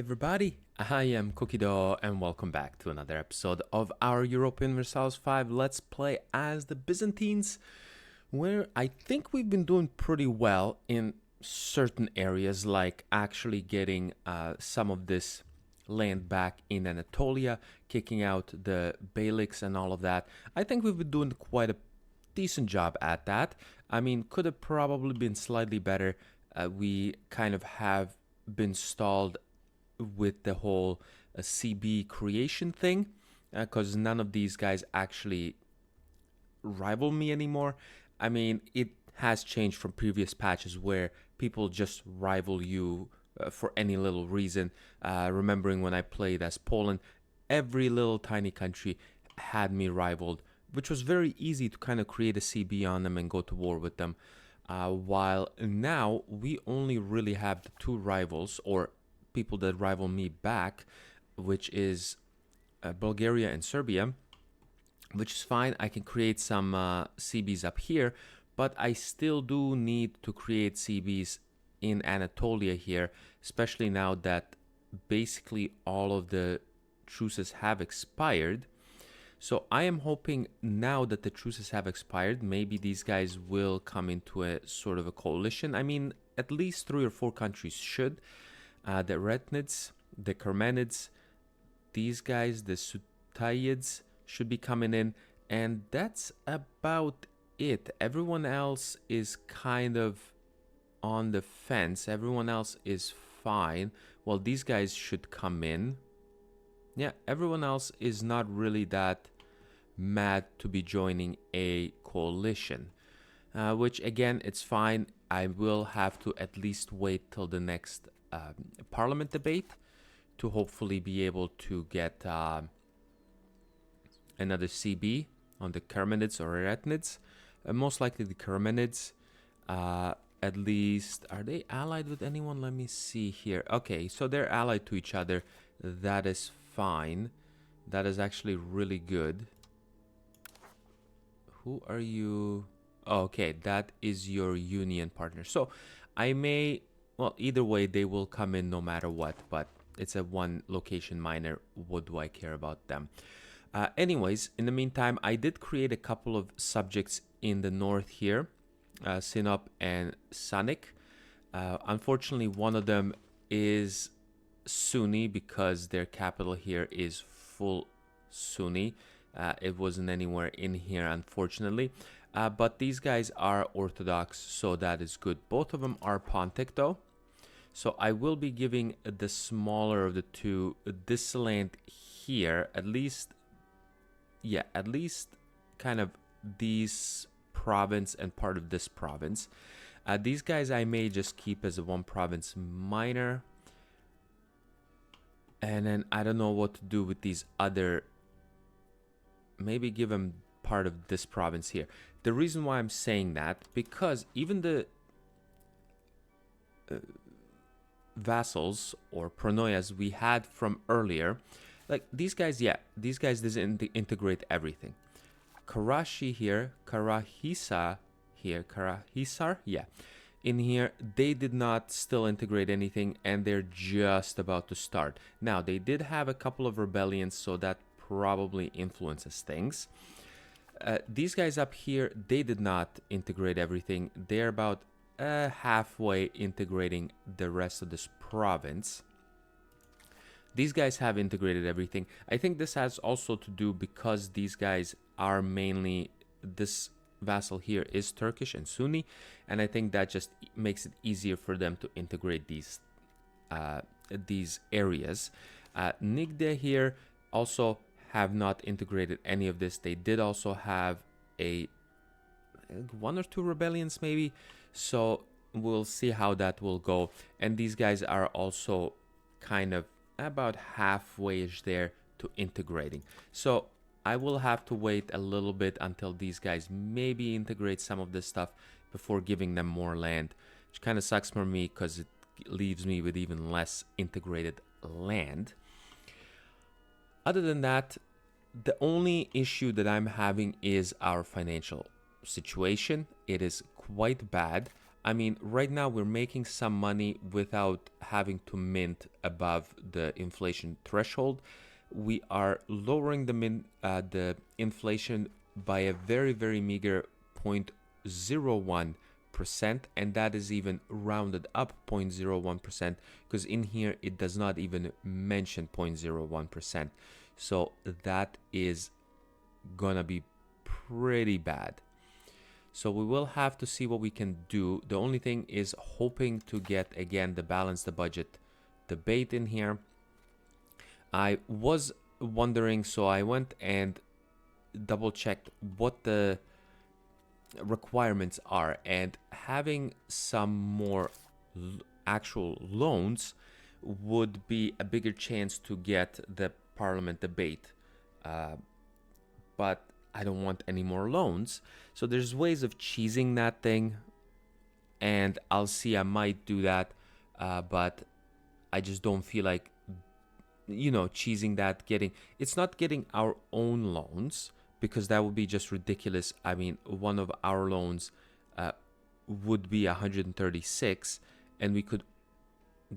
everybody, I am Cookie Dough and welcome back to another episode of our Europa Universalis 5 Let's Play as the Byzantines, where I think we've been doing pretty well in certain areas, like actually getting some of this land back in Anatolia, kicking out the Beyliks and all of that. I think we've been doing quite a decent job at that. I mean, could have probably been slightly better. We kind of have been stalled with the whole CB creation thing, because none of these guys actually rival me anymore. I mean, it has changed from previous patches where people just rival you for any little reason. Remembering when I played as Poland, every little tiny country had me rivaled, which was very easy to kind of create a CB on them and go to war with them. While now we only really have the two rivals, or people that rival me back, which is Bulgaria and Serbia, which is fine. I can create some CBs up here, but I still do need to create CBs in Anatolia here, especially now that basically all of the truces have expired. So I am hoping now that the truces have expired, maybe these guys will come into a sort of a coalition. I mean, at least 3 or 4 countries should. The Retnids, the Kermanids, these guys, the Sutayids should be coming in, and that's about it. Everyone else is kind of on the fence. Everyone else is fine. Well, these guys should come in. Yeah, everyone else is not really that mad to be joining a coalition, which again, it's fine. I will have to at least wait till the next parliament debate to hopefully be able to get another CB on the Kermanids or Eretnids. Most likely the Kermanids. At least, are they allied with anyone? Let me see here. Okay, so they're allied to each other. That is fine. That is actually really good. Who are you? Oh, okay, that is your union partner. So I may, well, either way, they will come in no matter what, but it's a one location minor. What do I care about them? Anyways, in the meantime, I did create a couple of subjects in the north here, Sinop and Sanik. Unfortunately, one of them is Sunni because their capital here is full Sunni. It wasn't anywhere in here, unfortunately. But these guys are Orthodox, so that is good. Both of them are Pontic, though. So I will be giving the smaller of the two this land here, at least, yeah, at least kind of these province and part of this province. These guys I may just keep as a one province minor. And then I don't know what to do with these other. Maybe give them part of this province here. The reason why I'm saying that, because even the vassals or pronoias we had from earlier, like these guys, yeah, these guys doesn't integrate everything. Karashi here, Karahisa here, Karahisar, yeah. In here, they did not still integrate anything, and they're just about to start. Now, they did have a couple of rebellions, so that probably influences things. These guys up here, they did not integrate everything. They're about halfway integrating the rest of this province. These guys have integrated everything. I think this has also to do because these guys are mainly, this vassal here is Turkish and Sunni, and I think that just makes it easier for them to integrate these areas. Nigde here also have not integrated any of this. They did also have a 1 or 2 rebellions maybe, so we'll see how that will go. And these guys are also kind of about halfway-ish there to integrating. So I will have to wait a little bit until these guys maybe integrate some of this stuff before giving them more land, which kind of sucks for me because it leaves me with even less integrated land. Other than that, the only issue that I'm having is our financial situation. It is quite bad. I mean, right now we're making some money without having to mint above the inflation threshold. We are lowering the inflation by a very, very meager 0.01%, and that is even rounded up 0.01%, because in here it does not even mention 0.01%. So that is gonna be pretty bad. So we will have to see what we can do. The only thing is hoping to get, again, the balance the budget debate in here. I was wondering, so I went and double checked what the requirements are, and having some more actual loans would be a bigger chance to get the parliament debate. But I don't want any more loans. So there's ways of cheesing that thing, and I'll see. I might do that, but I just don't feel like, cheesing that. It's not getting our own loans, because that would be just ridiculous. I mean, one of our loans would be 136, and we could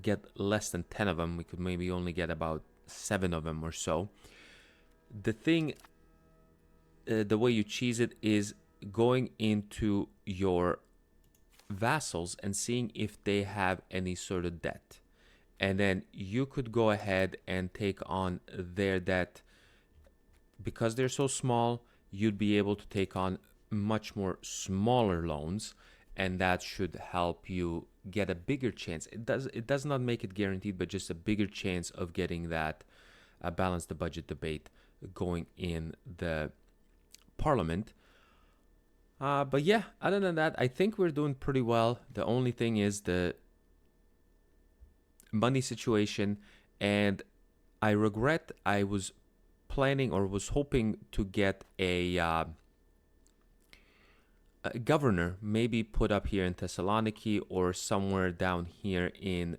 get less than 10 of them. We could maybe only get about 7 of them or so. The thing, the way you cheese it is going into your vassals and seeing if they have any sort of debt. And then you could go ahead and take on their debt. Because they're so small, you'd be able to take on much more smaller loans, and that should help you get a bigger chance. It does not make it guaranteed, but just a bigger chance of getting that balance the budget debate going in the parliament. But yeah, other than that, I think we're doing pretty well. The only thing is the money situation, and I regret I was planning or was hoping to get a governor, maybe put up here in Thessaloniki or somewhere down here in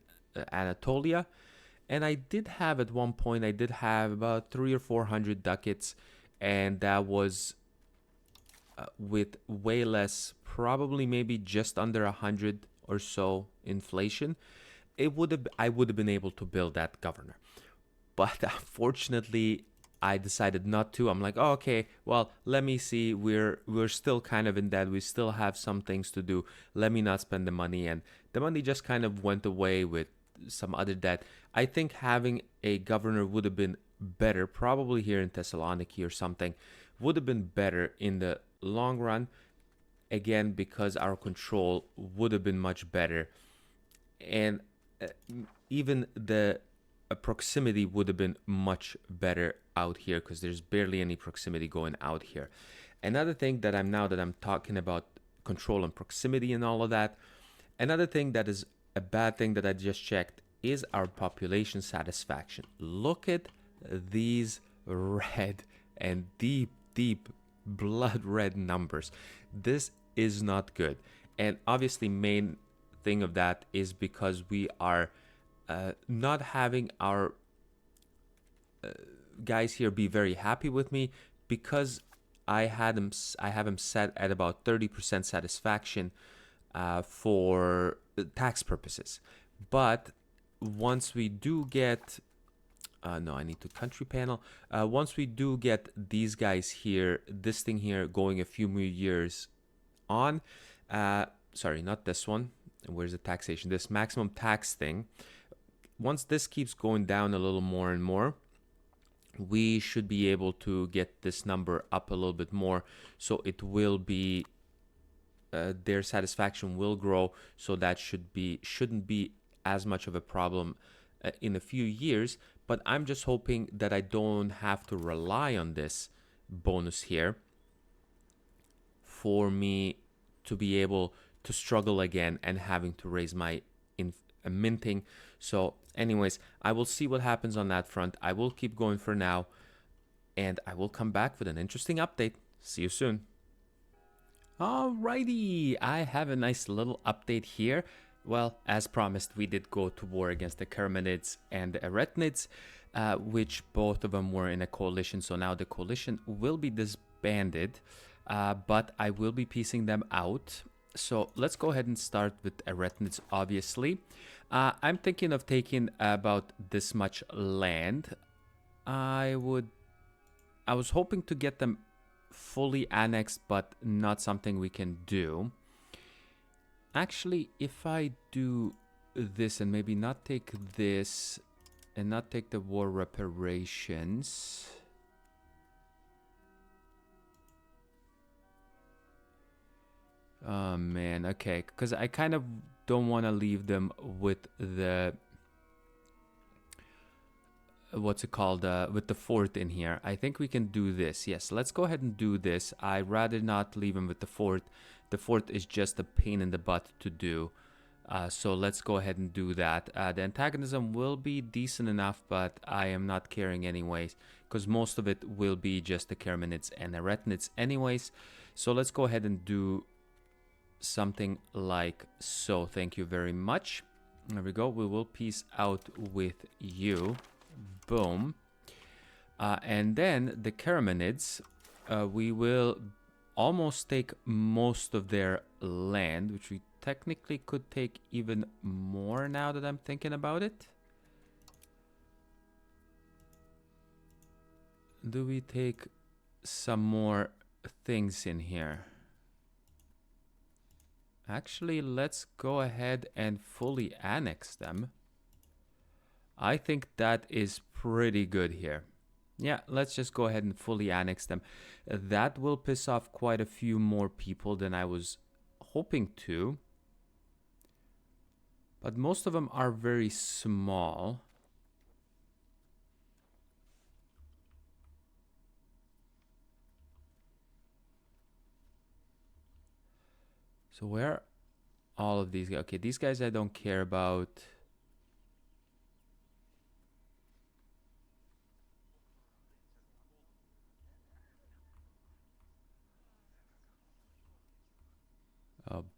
Anatolia. And I did have at one point, I did have about 300 or 400 ducats, and that was with way less, probably maybe just under 100 or so inflation. I would have been able to build that governor. But unfortunately, I decided not to. I'm like, oh, okay, well, let me see. We're still kind of in debt. We still have some things to do. Let me not spend the money. And the money just kind of went away with some other debt. I think having a governor would have been better, probably here in Thessaloniki or something, would have been better in the long run. Again, because our control would have been much better. And even the proximity would have been much better out here, because there's barely any proximity going out here. Another thing that now that I'm talking about control and proximity and all of that, another thing that is a bad thing that I just checked is our population satisfaction. Look at these red and deep blood red numbers. This is not good. And obviously main thing of that is because we are not having our guys here be very happy with me, because I have him set at about 30% satisfaction for tax purposes. But once we do get no, I need to country panel. Once we do get these guys here, this thing here going a few more years on, sorry, not this one. Where's the taxation? This maximum tax thing. Once this keeps going down a little more and more, we should be able to get this number up a little bit more. So it will be, their satisfaction will grow. So that shouldn't be as much of a problem in a few years. But I'm just hoping that I don't have to rely on this bonus here for me to be able to struggle again and having to raise my minting. So anyways, I will see what happens on that front. I will keep going for now, and I will come back with an interesting update. See you soon. Alrighty, I have a nice little update here. Well, as promised, we did go to war against the Kermanids and the Eretnids, which both of them were in a coalition. So now the coalition will be disbanded, but I will be piecing them out. So let's go ahead and start with Eretnids, obviously. I'm thinking of taking about this much land. I was hoping to get them fully annexed, but not something we can do. Actually, if I do this and maybe not take this and not take the war reparations. Oh man, okay, because I kind of don't want to leave them with the what's it called, with the fort in here. I think we can do this. Yes, let's go ahead and do this. I'd rather not leave him with the fort. The fort is just a pain in the butt to do. So let's go ahead and do that. The antagonism will be decent enough, but I am not caring anyways, because most of it will be just the Kermanids and Eretnids anyways. So let's go ahead and do something like so. Thank you very much. There we go. We will peace out with you. Boom. And then the Kermanids, we will almost take most of their land, which we technically could take even more now that I'm thinking about it. Do we take some more things in here? Actually, let's go ahead and fully annex them. I think that is pretty good here. Yeah, let's just go ahead and fully annex them. That will piss off quite a few more people than I was hoping to. But most of them are very small. So where are all of these guys? Okay, these guys I don't care about.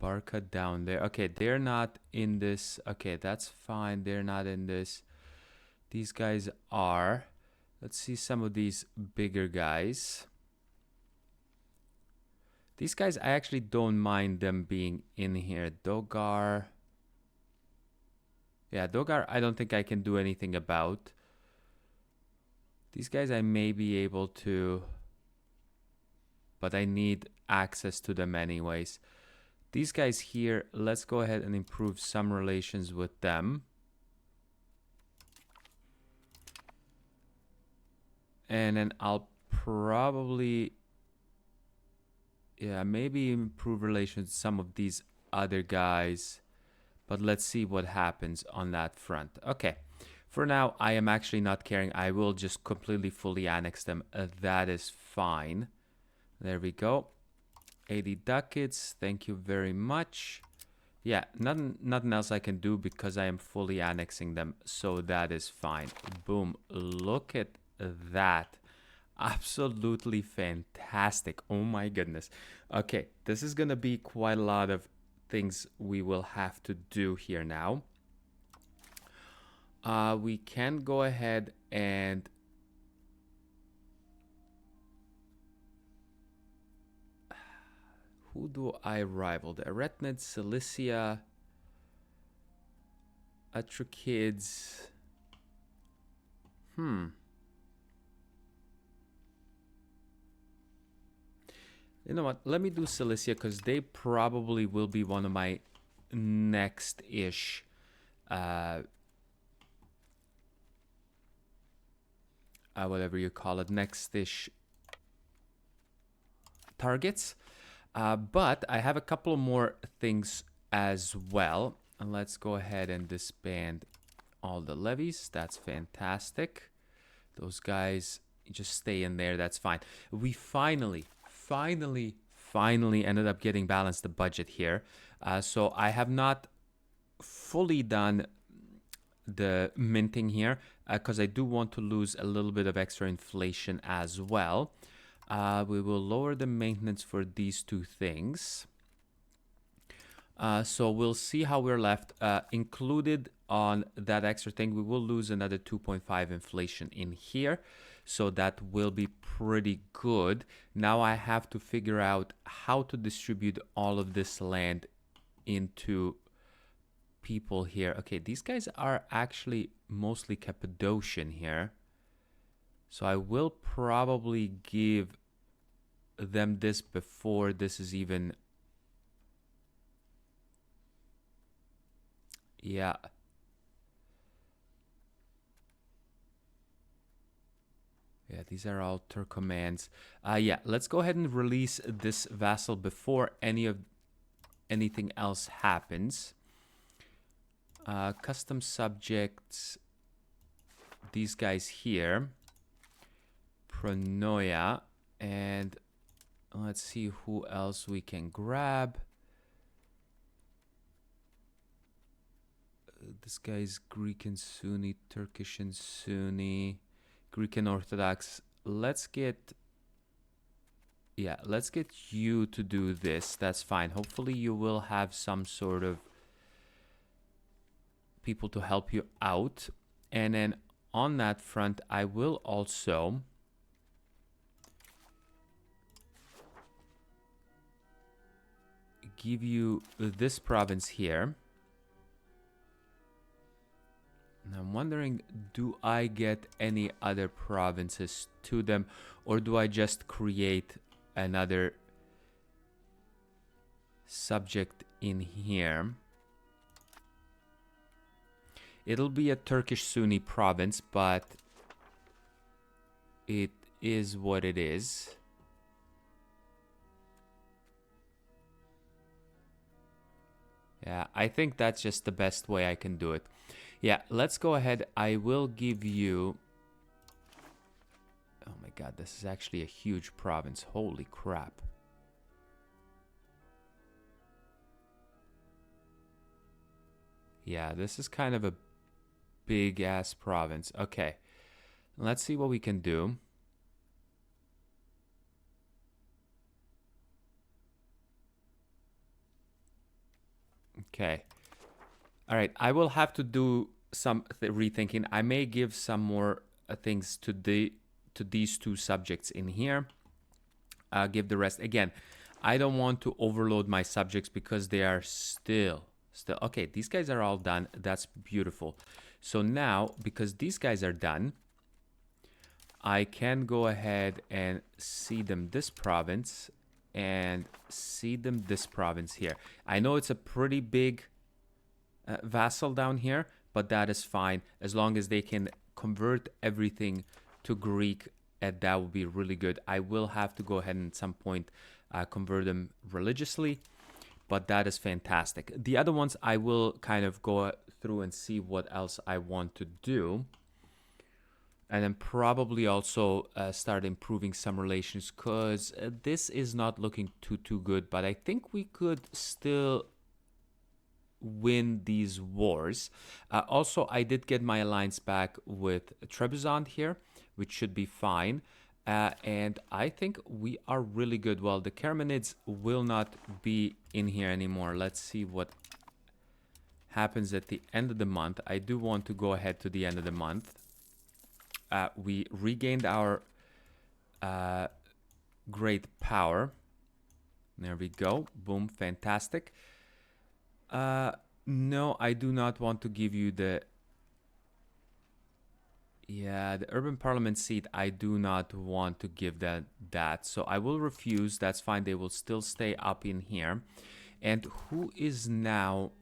Barca down there. Okay, they're not in this. Okay, that's fine. They're not in this. These guys are. Let's see some of these bigger guys. These guys, I actually don't mind them being in here. Dogar. Yeah, Dogar, I don't think I can do anything about. These guys I may be able to, but I need access to them anyways. These guys here, let's go ahead and improve some relations with them. And then I'll probably, yeah, maybe improve relations with some of these other guys. But let's see what happens on that front. Okay, for now, I am actually not caring. I will just completely fully annex them. That is fine. There we go. 80 ducats, thank you very much. Yeah, nothing else I can do because I am fully annexing them, so that is fine. Boom, look at that. Absolutely fantastic. Oh my goodness. Okay, this is gonna be quite a lot of things we will have to do here now. We can go ahead and who do I rival? The Eretnids, Cilicia, Atrakids. You know what? Let me do Cilicia because they probably will be one of my next-ish whatever you call it, next-ish targets. But I have a couple more things as well. And let's go ahead and disband all the levies. That's fantastic. Those guys just stay in there. That's fine. We finally ended up getting balanced the budget here. So I have not fully done the minting here because I do want to lose a little bit of extra inflation as well. We will lower the maintenance for these two things. So we'll see how we're left. Included on that extra thing, we will lose another 2.5 inflation in here. so that will be pretty good. Now I have to figure out how to distribute all of this land into people here. Okay, these guys are actually mostly Cappadocian here, so I will probably give them this before this is even... Yeah. Yeah, these are all Turkomans. Yeah, let's go ahead and release this vassal before anything else happens. Custom subjects, these guys here, Pronoia, and let's see who else we can grab. This guy's Greek and Sunni, Turkish and Sunni, Greek and Orthodox. Let's get you to do this. That's fine. Hopefully you will have some sort of people to help you out. And then on that front, I will also give you this province here. And I'm wondering, do I get any other provinces to them, or do I just create another subject in here? It'll be a Turkish Sunni province, but it is what it is. Yeah, I think that's just the best way I can do it. Yeah, let's go ahead. I will give you... Oh my god, this is actually a huge province. Holy crap. Yeah, this is kind of a big-ass province. Okay, let's see what we can do. Okay. All right, I will have to do some rethinking. I may give some more things to these two subjects in here. Give the rest. Again, I don't want to overload my subjects because they are still... Okay, these guys are all done. That's beautiful. So now, because these guys are done, I can go ahead and cede them this province and cede them this province here. I know it's a pretty big vassal down here, but that is fine as long as they can convert everything to Greek, and that would be really good. I will have to go ahead and at some point convert them religiously, but that is fantastic. The other ones I will kind of go through and see what else I want to do, and then probably also start improving some relations, because this is not looking too good, but I think we could still win these wars. Also, I did get my alliance back with Trebizond here, which should be fine. And I think we are really good. Well, the Karamanids will not be in here anymore. Let's see what happens at the end of the month. I do want to go ahead to the end of the month. We regained our great power. There we go. Boom. Fantastic. No, I do not want to give you the... Yeah, the urban parliament seat, I do not want to give that. So I will refuse. That's fine. They will still stay up in here. And who is now...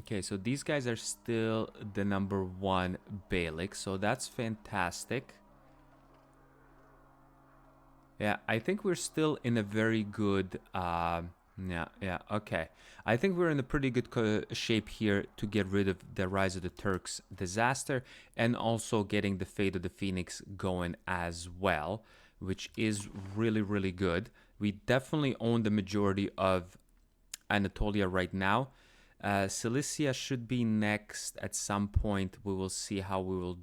Okay, so these guys are still the #1 Beylik. So that's fantastic. Yeah, I think we're still in a very good... Yeah, okay. I think we're in a pretty good shape here to get rid of the Rise of the Turks disaster, and also getting the Fate of the Phoenix going as well, which is really, really good. We definitely own the majority of Anatolia right now. Cilicia should be next at some point. We will see how we will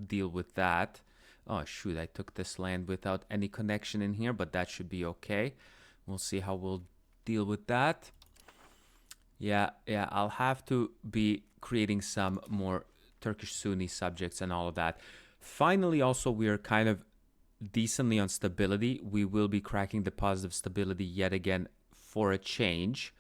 deal with that. Oh, shoot, I took this land without any connection in here, but that should be okay. We'll see how we'll deal with that. Yeah, I'll have to be creating some more Turkish Sunni subjects and all of that. Finally, also, we are kind of decently on stability. We will be cracking the positive stability yet again for a change.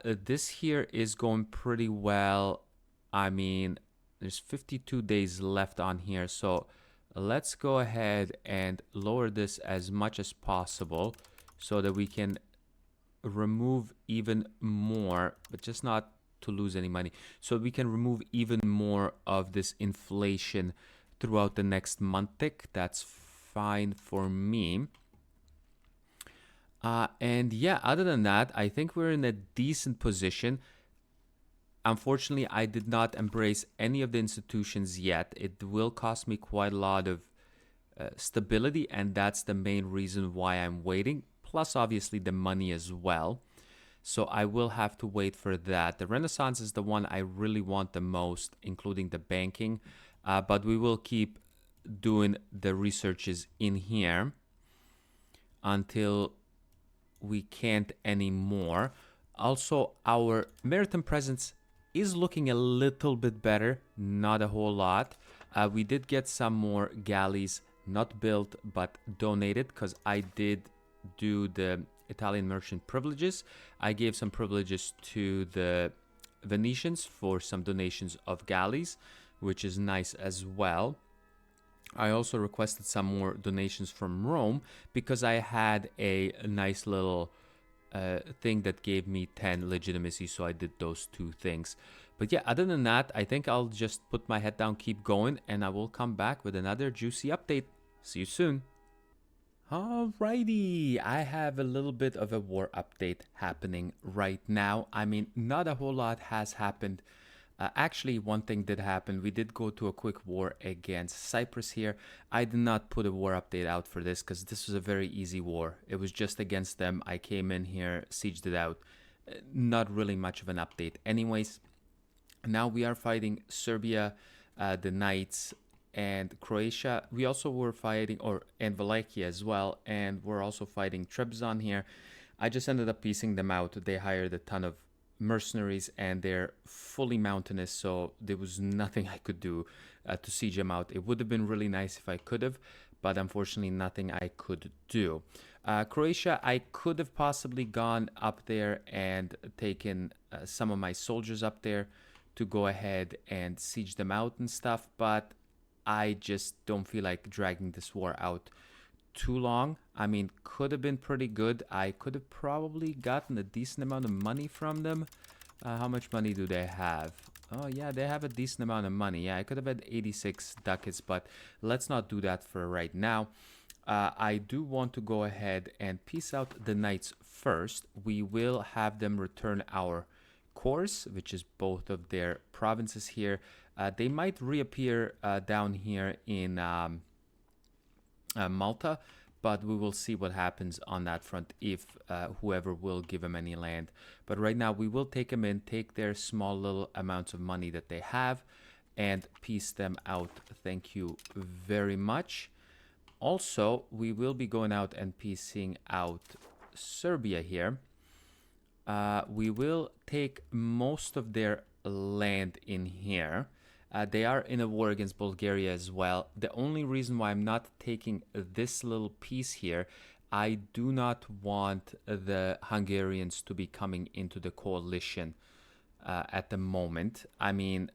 This here is going pretty well. I mean, there's 52 days left on here, so let's go ahead and lower this as much as possible so that we can remove even more, but just not to lose any money. So we can remove even more of this inflation throughout the next month tick. That's fine for me. And yeah, other than that, I think we're in a decent position. Unfortunately, I did not embrace any of the institutions yet. It will cost me quite a lot of stability, and that's the main reason why I'm waiting. Plus, obviously, the money as well. So I will have to wait for that. The Renaissance is the one I really want the most, including the banking. But we will keep doing the researches in here until we can't anymore. Also, our maritime presence is looking a little bit better, not a whole lot. We did get some more galleys, not built, but donated, because I did do the Italian merchant privileges. I gave some privileges to the Venetians for some donations of galleys, which is nice as well. I also requested some more donations from Rome because I had a nice little thing that gave me 10 legitimacy, so I did those two things. But yeah, other than that, I think I'll just put my head down, keep going, and I will come back with another juicy update. See you soon. Alrighty, I have a little bit of a war update happening right now. I mean, not a whole lot has happened. Actually, one thing did happen. We did go to a quick war against Cyprus here. I did not put a war update out for this because this was a very easy war. It was just against them. I came in here, sieged it out. Not really much of an update. Anyways, now we are fighting Serbia, the Knights, and Croatia. We also were fighting, and Wallachia as well, and we're also fighting Trebizond here. I just ended up piecing them out. They hired a ton of mercenaries and they're fully mountainous, so there was nothing I could do to siege them out. It would have been really nice if I could have, but unfortunately nothing I could do. Croatia, I could have possibly gone up there and taken some of my soldiers up there to go ahead and siege them out and stuff, but I just don't feel like dragging this war out too long. I mean, could have been pretty good. I could have probably gotten a decent amount of money from them. How much money do they have? Oh yeah, they have a decent amount of money. Yeah, I could have had 86 ducats, but let's not do that for right now. I do want to go ahead and piece out the knights first. We will have them return our cores, which is both of their provinces here. They might reappear down here in Malta, but we will see what happens on that front if whoever will give them any land. But right now we will take them in, take their small little amounts of money that they have, and piece them out. Thank you very much. Also, we will be going out and piecing out Serbia here. We will take most of their land in here. They are in a war against Bulgaria as well. The only reason why I'm not taking this little piece here, I do not want the Hungarians to be coming into the coalition at the moment. I mean,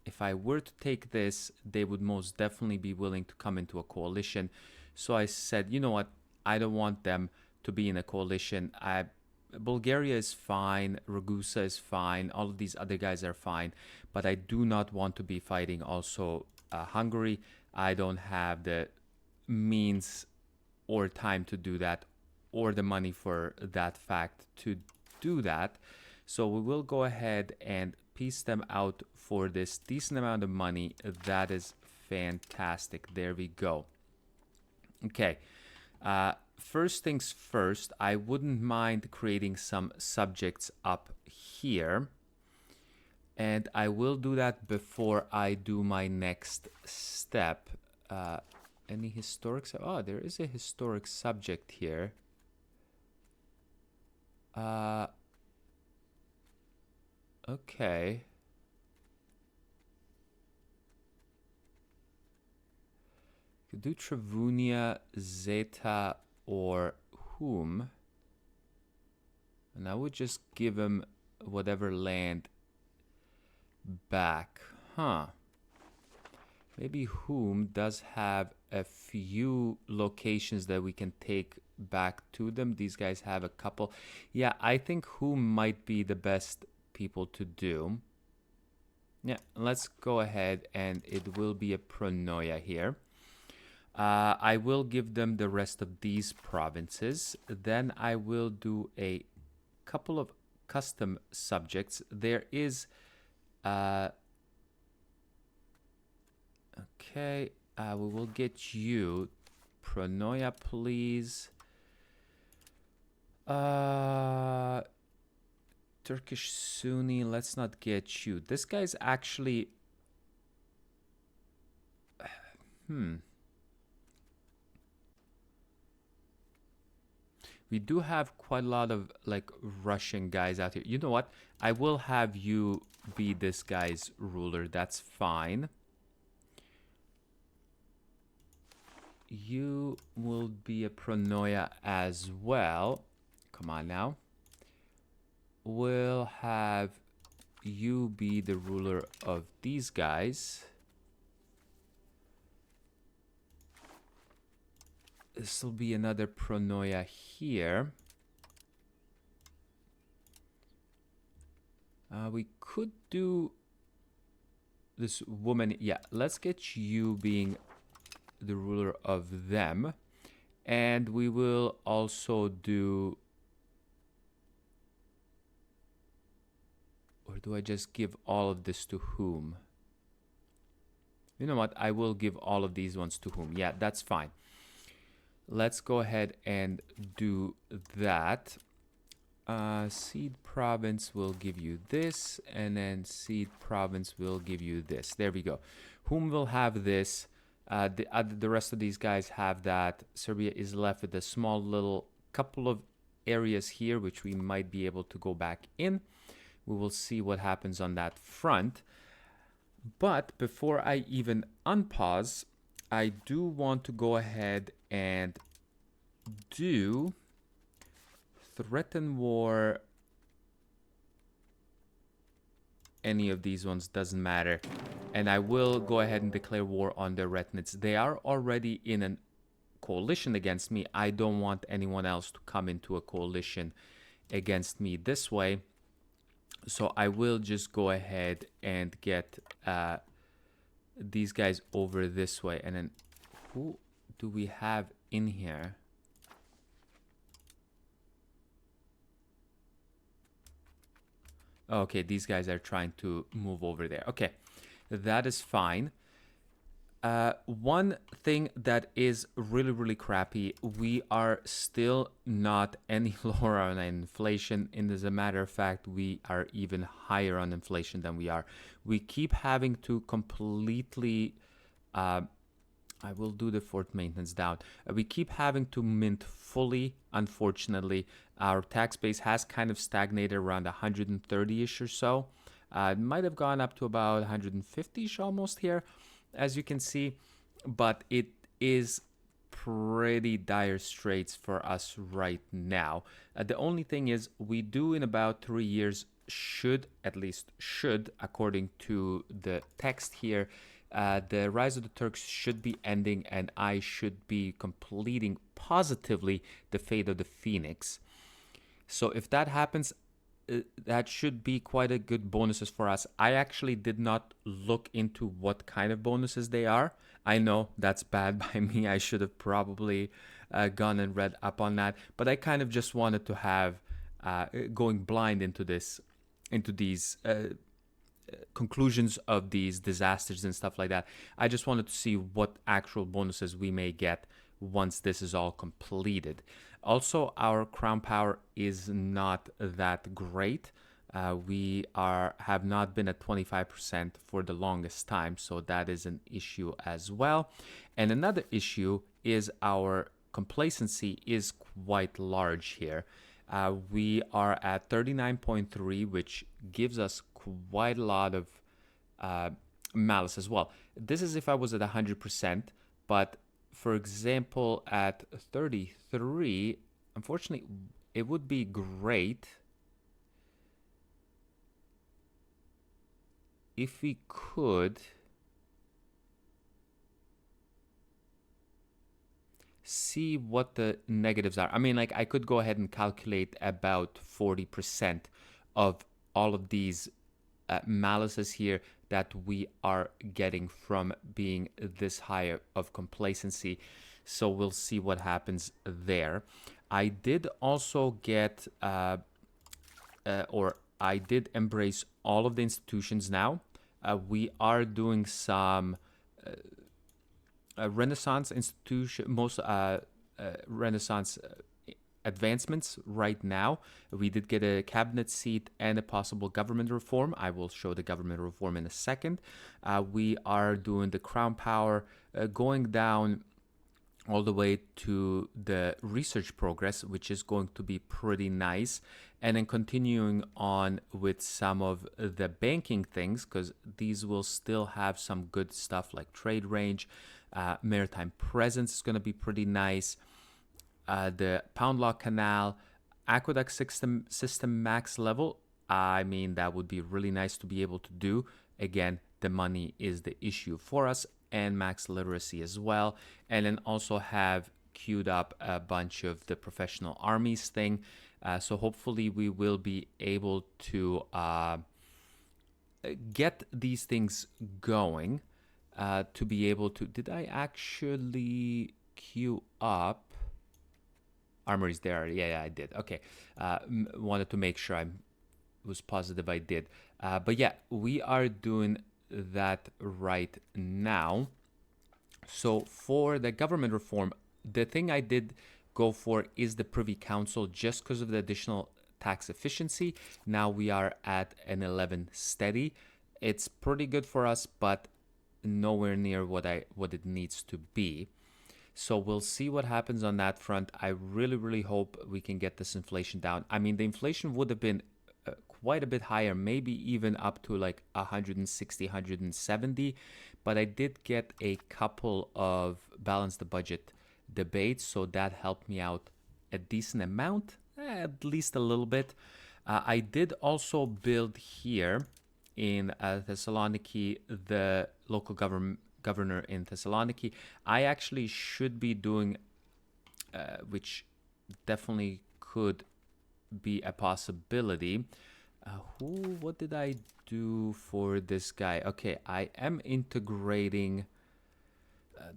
if I were to take this, they would most definitely be willing to come into a coalition. So I said, you know what? I don't want them to be in a coalition. Bulgaria is fine, Ragusa is fine, all of these other guys are fine, but I do not want to be fighting also Hungary. I don't have the means or time to do that, or the money for that fact to do that. So we will go ahead and piece them out for this decent amount of money. That is fantastic. There we go. Okay. First things first, I wouldn't mind creating some subjects up here. And I will do that before I do my next step. Any historic... Oh, there is a historic subject here. Okay. Could do Travunia, Zeta, or Whom. And I would just give him whatever land back. Huh. Maybe Whom does have a few locations that we can take back to them. These guys have a couple. Yeah, I think Whom might be the best people to do. Yeah, let's go ahead, and it will be a Pronoia here. I will give them the rest of these provinces. Then I will do a couple of custom subjects. There is okay, we will get you Pronoia, please. Turkish Sunni, let's not get you. This guy's actually we do have quite a lot of like Russian guys out here. You know what? I will have you be this guy's ruler. That's fine. You will be a Pronoia as well. Come on now. We'll have you be the ruler of these guys. This will be another Pronoia here. We could do this woman. Yeah, let's get you being the ruler of them. And we will also do... Or do I just give all of this to Whom? You know what? I will give all of these ones to Whom. Yeah, that's fine. Let's go ahead and do that. Seed province will give you this, and then seed province will give you this. There we go. Whom will have this? The rest of these guys have that. Serbia is left with a small little couple of areas here, which we might be able to go back in. We will see what happens on that front. But before I even unpause, I do want to go ahead and do threaten war. Any of these ones, doesn't matter. And I will go ahead and declare war on the Retinids. They are already in a coalition against me. I don't want anyone else to come into a coalition against me this way. So I will just go ahead and get these guys over this way. And then who do we have in here? Okay, these guys are trying to move over there. Okay, that is fine. One thing that is really crappy, we are still not any lower on inflation, and as a matter of fact, we are even higher on inflation than we are. We keep having to completely I will do the fort maintenance down. We keep having to mint fully, unfortunately. Our tax base has kind of stagnated around 130-ish or so. It might have gone up to about 150-ish almost here, as you can see, but it is pretty dire straits for us right now. The only thing is we do in about 3 years should, according to the text here, the rise of the Turks should be ending, and I should be completing positively the fate of the Phoenix. So if that happens, that should be quite a good bonuses for us. I actually did not look into what kind of bonuses they are. I know that's bad by me. I should have probably gone and read up on that. But I kind of just wanted to have going blind into these conclusions of these disasters and stuff like that. I just wanted to see what actual bonuses we may get once this is all completed. Also, our crown power is not that great. We have not been at 25% for the longest time, so that is an issue as well. And another issue is our complacency is quite large here. We are at 39.3, which gives us quite a lot of malice as well. This is if I was at 100%, but for example, at 33, unfortunately, it would be great if we could see what the negatives are. I mean, like, I could go ahead and calculate about 40% of all of these malices here that we are getting from being this high of complacency. So we'll see what happens there. I did also get, or I did embrace all of the institutions now. We are doing some Renaissance institution, most Renaissance advancements right now. We did get a cabinet seat and a possible government reform. I will show the government reform in a second. We are doing the crown power, going down all the way to the research progress, which is going to be pretty nice. And then continuing on with some of the banking things, because these will still have some good stuff like trade range, maritime presence is going to be pretty nice. The Pound Lock Canal, aqueduct system max level. I mean, that would be really nice to be able to do. Again, the money is the issue for us, and max literacy as well. And then also have queued up a bunch of the professional armies thing. So hopefully we will be able to get these things going to be able to... Did I actually queue up? Armory's there. Yeah, I did. Okay. Wanted to make sure I was positive I did. But yeah, we are doing that right now. So for the government reform, the thing I did go for is the Privy Council just because of the additional tax efficiency. Now we are at an 11 steady. It's pretty good for us, but nowhere near what it needs to be. So we'll see what happens on that front. I really hope we can get this inflation down. I mean, the inflation would have been quite a bit higher, maybe even up to like 160, 170. But I did get a couple of balance the budget debates, so that helped me out a decent amount, at least a little bit. I did also build here in Thessaloniki the local governor in Thessaloniki. I actually should be doing, which definitely could be a possibility. What did I do for this guy? Okay, I am integrating.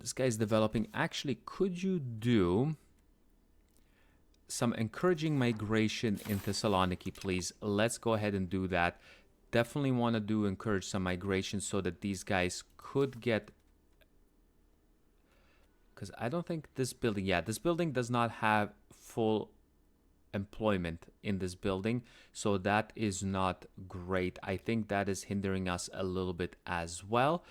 This guy is developing. Actually, could you do some encouraging migration in Thessaloniki, please? Let's go ahead and do that. Definitely want to encourage some migration so that these guys could get... Because I don't think this building... Yeah, this building does not have full employment in this building, so that is not great. I think that is hindering us a little bit as well.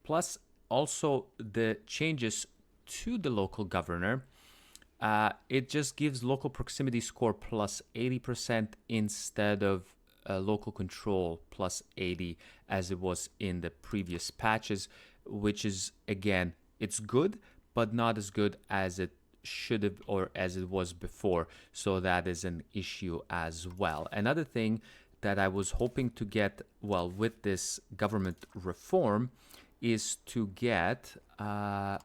Plus, also the changes to the local governor, it just gives local proximity score plus 80% instead of local control plus 80 as it was in the previous patches, which is, again, it's good, but not as good as it should have or as it was before. So that is an issue as well. Another thing that I was hoping to get, well, with this government reform is to get the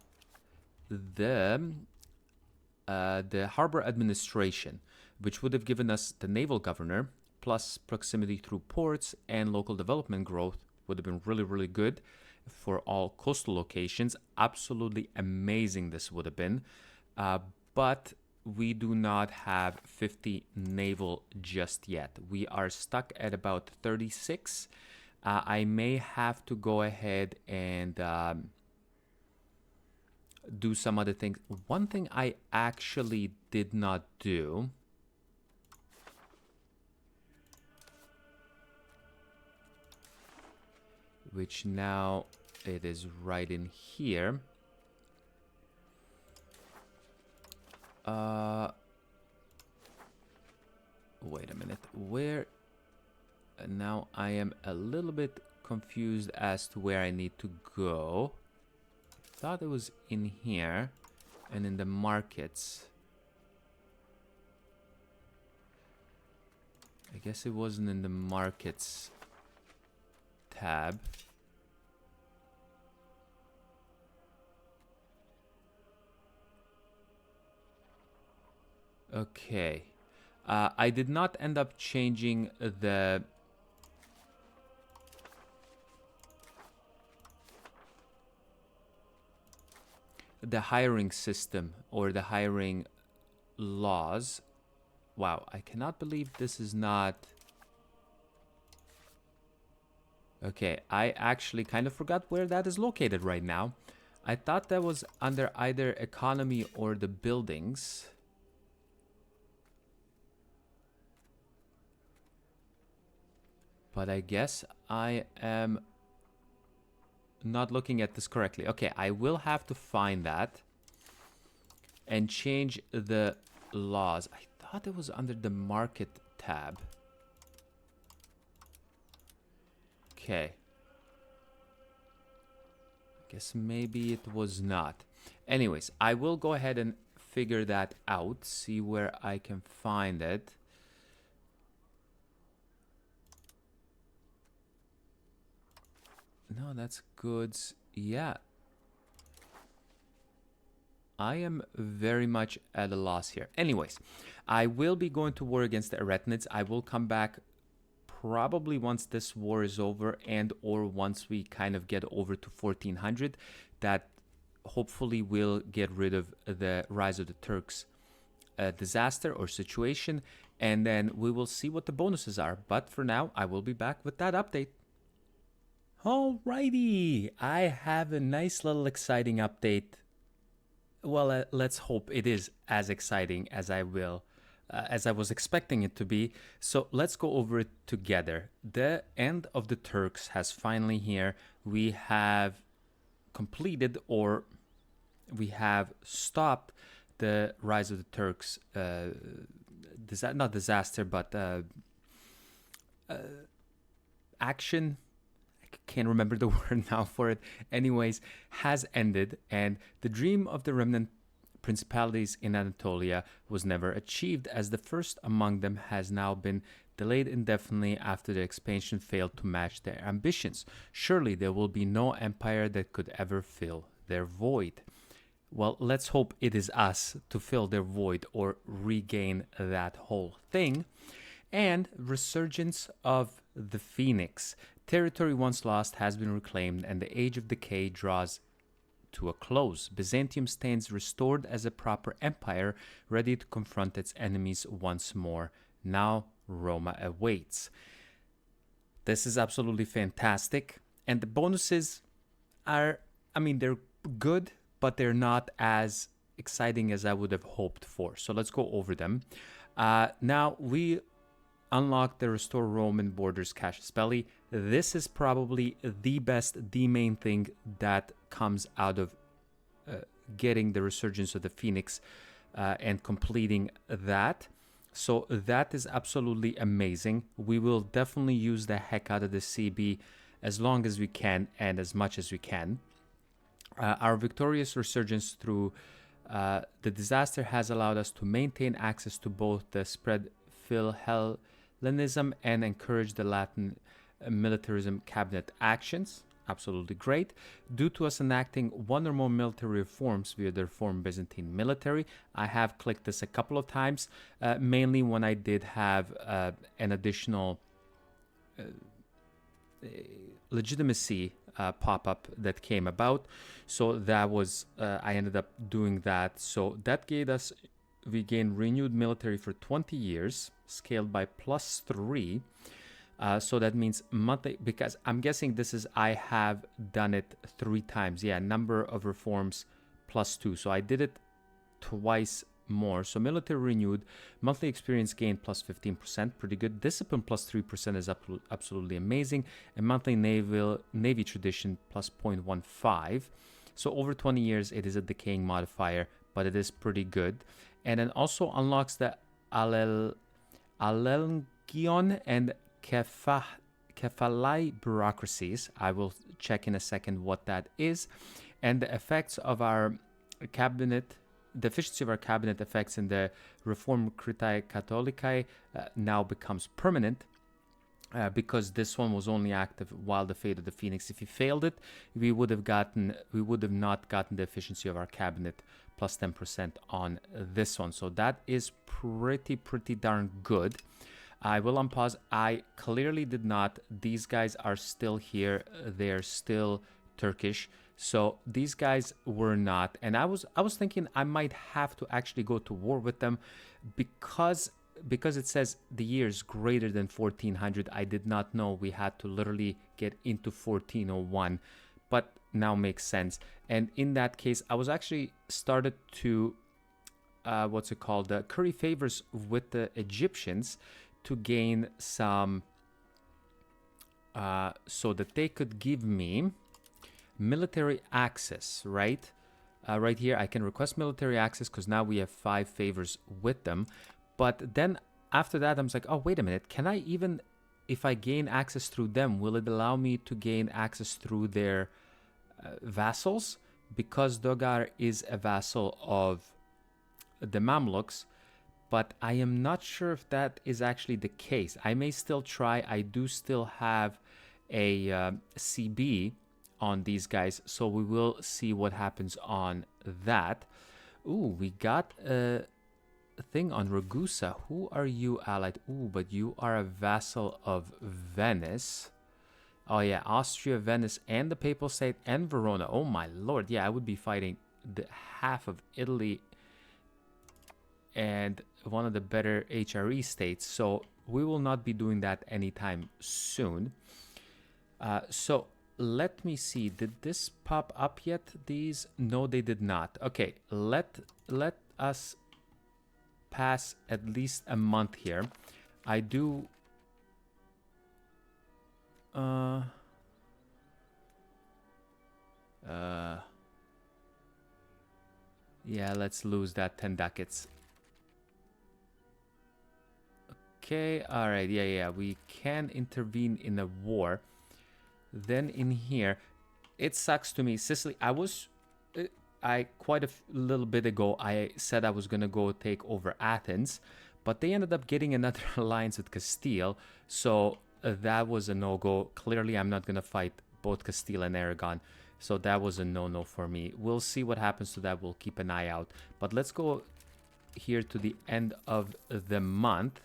harbor administration, which would have given us the naval governor plus proximity through ports and local development growth. Would have been really good for all coastal locations. Absolutely amazing this would have been. But we do not have 50 naval just yet. We are stuck at about 36. I may have to go ahead and do some other things. One thing I actually did not do, which now it is right in here. Wait a minute. Where? Now I am a little bit confused as to where I need to go. Thought it was in here. and in the markets. I guess it wasn't in the markets tab. Okay. I did not end up changing the hiring system or the hiring laws. Wow, I cannot believe this is not... Okay, I actually kind of forgot where that is located right now. I thought that was under either economy or the buildings. But I guess I am not looking at this correctly. Okay, I will have to find that and change the laws. I thought it was under the market tab. Okay. Guess maybe it was not. Anyways, I will go ahead and figure that out, see where I can find it. No, that's goods. Yeah. I am very much at a loss here. Anyways, I will be going to war against the Eretinids. I will come back probably once this war is over and or once we kind of get over to 1400. That hopefully will get rid of the Rise of the Turks disaster or situation. And then we will see what the bonuses are. But for now, I will be back with that update. Alrighty, I have a nice little exciting update. Well, let's hope it is as exciting as I was expecting it to be. So let's go over it together. The end of the Turks has finally here. We have completed, or we have stopped the Rise of the Turks. Not disaster, but action. Can't remember the word now for it. Anyways, has ended, and the dream of the remnant principalities in Anatolia was never achieved, as the first among them has now been delayed indefinitely after the expansion failed to match their ambitions. Surely there will be no empire that could ever fill their void. Well, let's hope it is us to fill their void or regain that whole thing. And resurgence of the Phoenix. Territory once lost has been reclaimed, and the age of decay draws to a close. Byzantium stands restored as a proper empire, ready to confront its enemies once more. Now Roma awaits. This is absolutely fantastic, and the bonuses are, they're good, but they're not as exciting as I would have hoped for. So let's go over them. Now we unlock the Restore Roman Borders Cassius Belli. This is probably the main thing that comes out of getting the Resurgence of the Phoenix and completing that. So that is absolutely amazing. We will definitely use the heck out of the CB as long as we can and as much as we can. Our victorious resurgence through the disaster has allowed us to maintain access to both the spread Philhellenism and encourage the Latin militarism cabinet actions. Absolutely great. Due to us enacting one or more military reforms via the reformed Byzantine military, I have clicked this a couple of times, mainly when I did have an additional legitimacy pop-up that came about. So that was, I ended up doing that. So that gave us, we gained renewed military for 20 years, scaled by +3. So that means monthly, because I'm guessing this is, I have done it 3 times. Yeah, number of reforms +2. So I did it twice more. So military renewed, monthly experience gained +15%, pretty good. Discipline +3% is absolutely amazing. And monthly navy tradition +0.15. So over 20 years, it is a decaying modifier, but it is pretty good. And then also unlocks the Alelgion and Kephalai bureaucracies. I will check in a second what that is. And the effects of our cabinet the efficiency of our cabinet effects in the Reform Critae Catholicae now becomes permanent. Because this one was only active while the Fate of the Phoenix. If he failed it, we would have not gotten the efficiency of our cabinet plus 10% on this one. So that is pretty darn good. I will unpause. I clearly did not. These guys are still here. They're still Turkish. So these guys were not. And I was thinking I might have to actually go to war with them because it says the year is greater than 1400. I did not know we had to literally get into 1401, but now makes sense. And in that case, I was actually started to curry favors with the Egyptians to gain some so that they could give me military access, right? Right here I can request military access because now we have 5 favors with them. But then after that, I'm like, oh, wait a minute. Can I even, if I gain access through them, will it allow me to gain access through their vassals? Because Dogar is a vassal of the Mamluks, but I am not sure if that is actually the case. I may still try. I do still have a CB on these guys, so we will see what happens on that. Ooh, we got a thing on Ragusa. Who are you allied? Ooh, but you are a vassal of Venice. Oh yeah, Austria, Venice, and the Papal State, and Verona. Oh my lord, yeah, I would be fighting the half of Italy and one of the better HRE states. So we will not be doing that anytime soon. So let me see. Did this pop up yet? These? No, they did not. Okay, let us pass at least a month here. I do yeah, let's lose that 10 ducats. Okay, all right, yeah, we can intervene in a war. Then in here, it sucks to me, Sicily. I quite a little bit ago, I said I was going to go take over Athens, but they ended up getting another alliance with Castile, so that was a no-go. Clearly, I'm not going to fight both Castile and Aragon, so that was a no-no for me. We'll see what happens to that. We'll keep an eye out. But let's go here to the end of the month.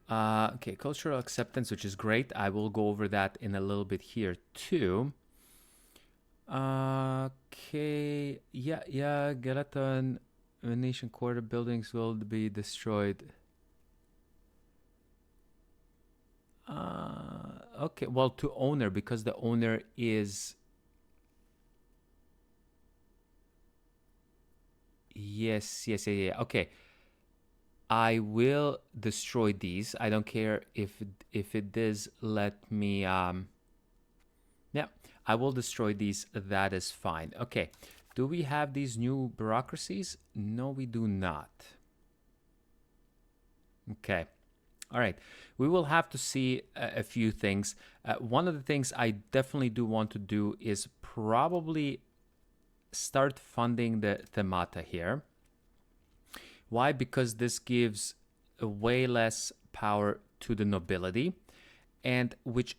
Okay, cultural acceptance, which is great. I will go over that in a little bit here, too. Okay, yeah, Gelaton Venetian Quarter buildings will be destroyed. Okay, well, to owner, because the owner is... Yes, yeah. Okay, I will destroy these. I don't care if it does let me... Yeah, I will destroy these. That is fine. Okay, do we have these new bureaucracies? No, we do not. Okay. All right, we will have to see a few things. One of the things I definitely do want to do is probably start funding the themata here. Why? Because this gives way less power to the nobility, and with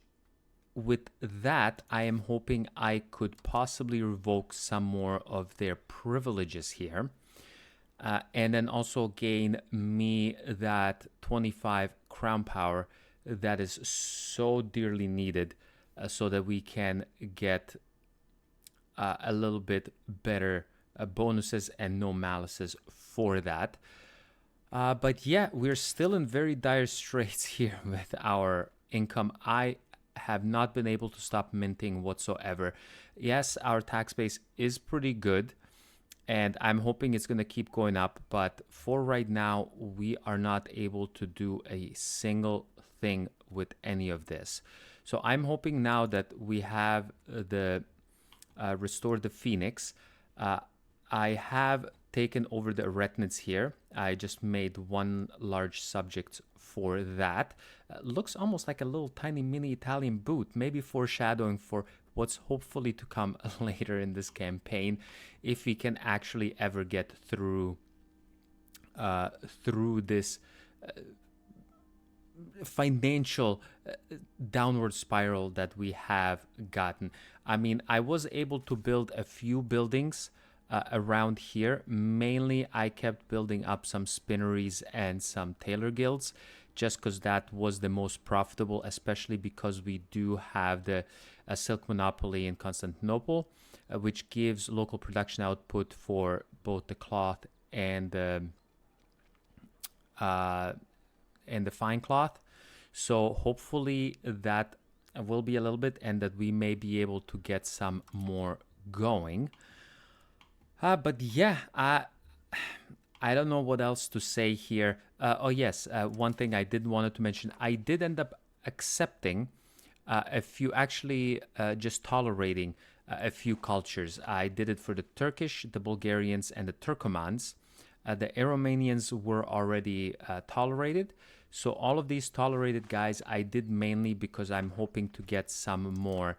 that, I am hoping I could possibly revoke some more of their privileges here. And then also gain me that 25 crown power that is so dearly needed so that we can get a little bit better bonuses and no malices for that. But yeah, we're still in very dire straits here with our income. I have not been able to stop minting whatsoever. Yes, our tax base is pretty good, and I'm hoping it's going to keep going up, but for right now, we are not able to do a single thing with any of this. So I'm hoping now that we have the Restore the Phoenix. I have taken over the Retinids here. I just made one large subject for that. Looks almost like a little tiny mini Italian boot, maybe foreshadowing for what's hopefully to come later in this campaign, if we can actually ever get through this financial downward spiral that we have gotten. I mean, I was able to build a few buildings around here. Mainly, I kept building up some spinneries and some tailor guilds, just because that was the most profitable, especially because we do have the silk monopoly in Constantinople, which gives local production output for both the cloth and the fine cloth. So hopefully that will be a little bit, and that we may be able to get some more going. But yeah, I don't know what else to say here. Oh yes, one thing I did wanted to mention, I did end up accepting a few, actually just tolerating a few cultures. I did it for the Turkish, the Bulgarians, and the Turkomans. The Aromanians were already tolerated. So all of these tolerated guys I did mainly because I'm hoping to get some more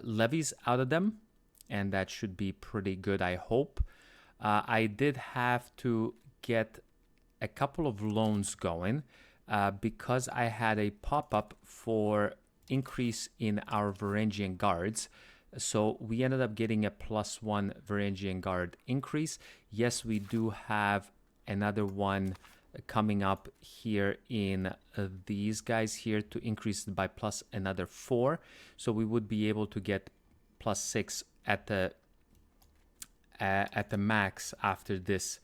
levies out of them. And that should be pretty good, I hope. I did have to get a couple of loans going because I had a pop-up for increase in our Varangian guards. So we ended up getting a +1 Varangian guard increase. Yes, we do have another one coming up here in these guys here to increase it by plus another 4. So we would be able to get +6 at the max after this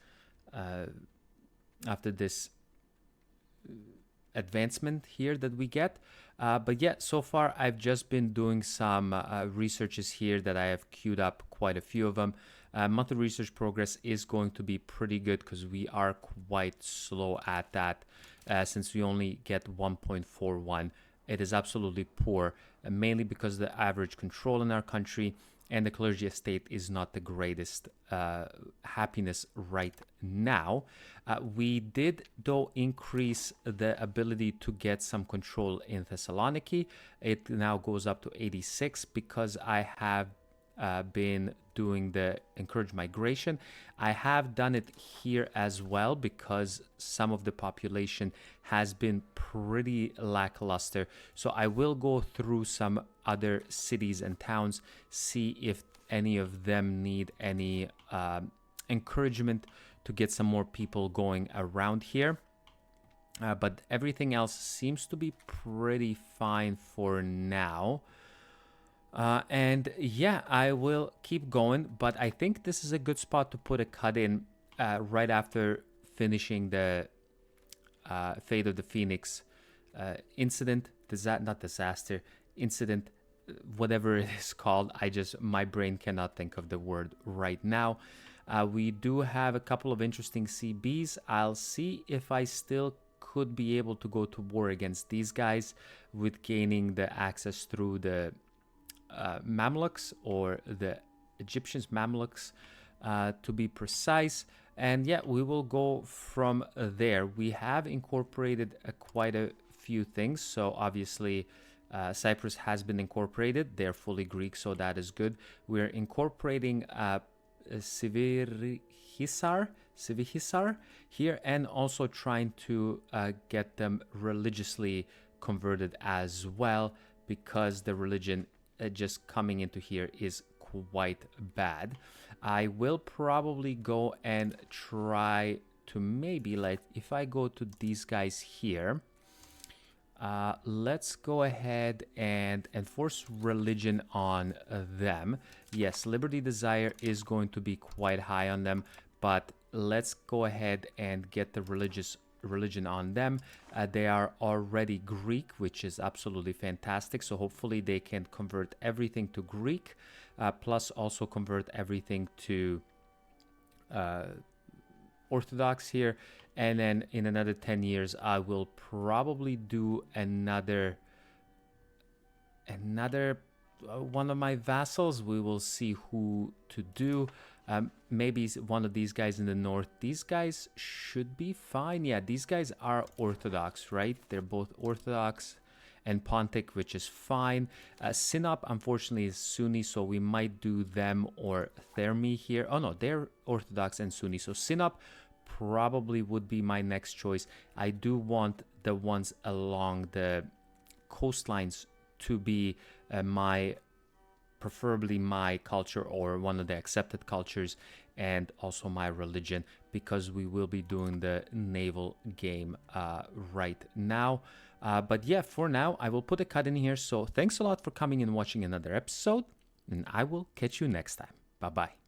advancement here that we get. But yeah, so far I've just been doing some researches here that I have queued up, quite a few of them. Monthly research progress is going to be pretty good because we are quite slow at that since we only get 1.41. It is absolutely poor, mainly because the average control in our country and the clergy estate is not the greatest happiness right now. We did, though, increase the ability to get some control in Thessaloniki. It now goes up to 86 because I have been doing the encouraged migration. I have done it here as well because some of the population has been pretty lackluster. So I will go through some other cities and towns, see if any of them need any encouragement to get some more people going around here. But everything else seems to be pretty fine for now. And yeah, I will keep going, but I think this is a good spot to put a cut in right after finishing the Fate of the Phoenix incident, incident, whatever it is called. My brain cannot think of the word right now. We do have a couple of interesting CBs. I'll see if I still could be able to go to war against these guys with gaining the access through the Mamluks, or the Egyptians Mamluks to be precise. And yeah, we will go from there. We have incorporated quite a few things. So obviously Cyprus has been incorporated. They're fully Greek, so that is good. We're incorporating Sivihisar here, and also trying to get them religiously converted as well, because the religion just coming into here is quite bad. I will probably go and try to maybe, like, if I go to these guys here, let's go ahead and enforce religion on them. Yes, liberty desire is going to be quite high on them, but let's go ahead and get the religion on them. They are already Greek, which is absolutely fantastic, so hopefully they can convert everything to Greek, plus also convert everything to Orthodox here. And then in another 10 years I will probably do another one of my vassals. We will see who to do. Maybe one of these guys in the north. These guys should be fine. Yeah, these guys are Orthodox, right? They're both Orthodox, and Pontic, which is fine. Sinop, unfortunately, is Sunni, so we might do them or Thermi here. Oh no, they're Orthodox and Sunni, so Sinop probably would be my next choice. I do want the ones along the coastlines to be preferably my culture or one of the accepted cultures, and also my religion, because we will be doing the naval game right now. But yeah, for now, I will put a cut in here. So thanks a lot for coming and watching another episode, and I will catch you next time. Bye-bye.